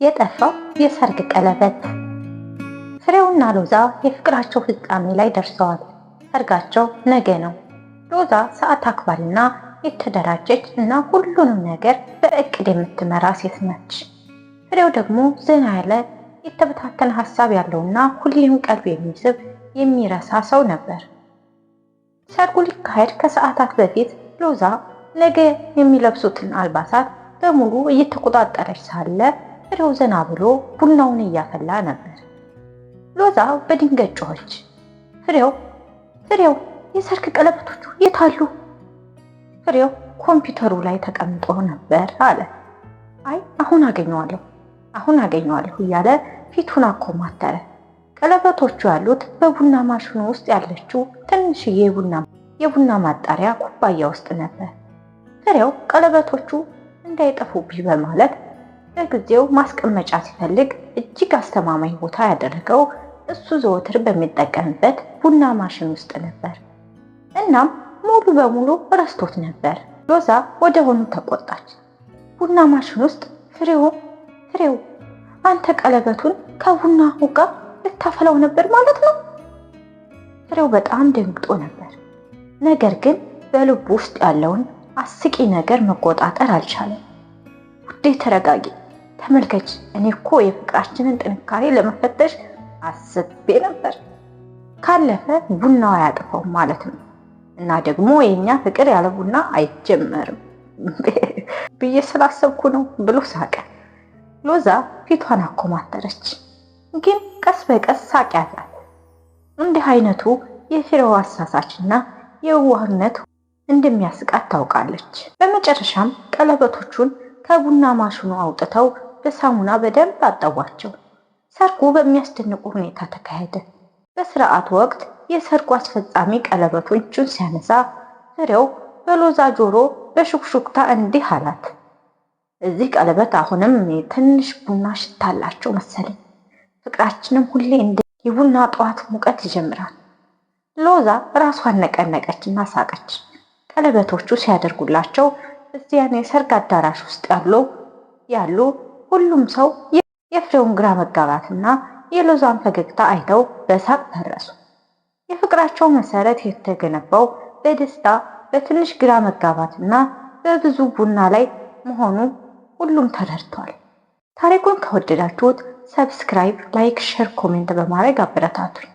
የጠፋው የሰርግ ቀለበት። ፍሬውና ሎዛ የፍቅራቸው ፍጻሜ ላይ ደርሰዋል። ሰርጋቸው ነገ ነው። ሎዛ ሰዓት አክባሪና የተደራጀች እና ሁሉንም ነገር በእቅድ የምትመራ ሴት ነች። ፍሬው ደግሞ ዘና ያለ የተበታተነ ሀሳብ ያለውና ሁሌም ቀልብ የሚስብ የሚረሳ ሰው ነበር። ሰርጉ ሊካሄድ ከሰዓታት በፊት ሎዛ ነገ የሚለብሱትን አልባሳት በሙሉ እየተቆጣጠረች ሳለ ፍሬው ዘና ብሎ ቡናውን እያፈላ ነበር። ሎዛ በድንገት ጮኸች። ፍሬው የሰርግ ቀለበቶቹ የት አሉ? ፍሬው ኮምፒውተሩ ላይ ተቀምጦ ነበር አለ። አይ አሁን አገኘዋለሁ እያለ ፊቱን አኮማተረ። ቀለበቶቹ ያሉት በቡና ማሽኑ ውስጥ ያለችው ትንሽዬ የቡና ማጣሪያ ኩባያ ውስጥ ነበር። ፍሬው ቀለበቶቹ እንዳይጠፉብኝ በማለት በጊዜው ማስቀመጫ ሲፈልግ እጅግ አስተማማኝ ቦታ ያደረገው እሱ ዘወትር በሚጠቀምበት ቡና ማሽን ውስጥ ነበር። እናም ሙሉ በሙሉ ረስቶት ነበር። ሎዛ ወዲያውኑ ተቆጣች። ቡና ማሽን ውስጥ ፍሬው አንተ ቀለበቱን ከቡናው ጋር ልታፈላው ነበር ማለት ነው? ፍሬው በጣም ደንግጦ ነበር። ነገር ግን በልቡ ውስጥ ያለውን አስቂ ነገር መቆጣጠር አልቻለም። ውዴ ተረጋጊ፣ ተመልከች፣ እኔ እኮ የፍቅራችንን ጥንካሬ ለመፈተሽ አስቤ ነበር። ካለፈ ቡናው አያጥፈውም ማለት ነው እና ደግሞ የኛ ፍቅር ያለ ቡና አይጀመርም ብዬ ስላሰብኩ ነው ብሎ ሳቀ። ሎዛ ፊቷን አኮማተረች፣ ግን ቀስ በቀስ ሳቅ ያዛት። እንዲህ አይነቱ የፍሬው አሳሳችና የዋህነት እንደሚያስቃት ታውቃለች። በመጨረሻም ቀለበቶቹን ከቡና ማሽኑ አውጥተው በሳሙና በደንብ አጠቧቸው። ሰርጉ በሚያስደንቅ ሁኔታ ተካሄደ። በስርዓቱ ወቅት የሰርጉ አስፈጻሚ ቀለበቶቹን ሲያነሳ ፍሬው በሎዛ ጆሮ በሹክሹክታ እንዲህ አላት፣ እዚህ ቀለበት አሁንም ትንሽ ቡና ሽታ አላቸው መሰለኝ። ፍቅራችንም ሁሌ እንደ የቡና ጠዋት ሙቀት ይጀምራል። ሎዛ ራሷን ነቀነቀችና ሳቀች። ቀለበቶቹ ሲያደርጉላቸው እዚያን የሰርግ አዳራሽ ውስጥ ያሉ ሁሉም ሰው የፍሬውን ግራ መጋባትና የሎዛን ፈገግታ አይተው በሳቅ ፈረሱ። የፍቅራቸው መሰረት የተገነባው በደስታ በትንሽ ግራ መጋባትና በብዙ ቡና ላይ መሆኑ ሁሉም ተረድቷል። ታሪኩን ከወደዳችሁት ሰብስክራይብ፣ ላይክ፣ ሼር፣ ኮሜንት በማድረግ አበረታቱኝ።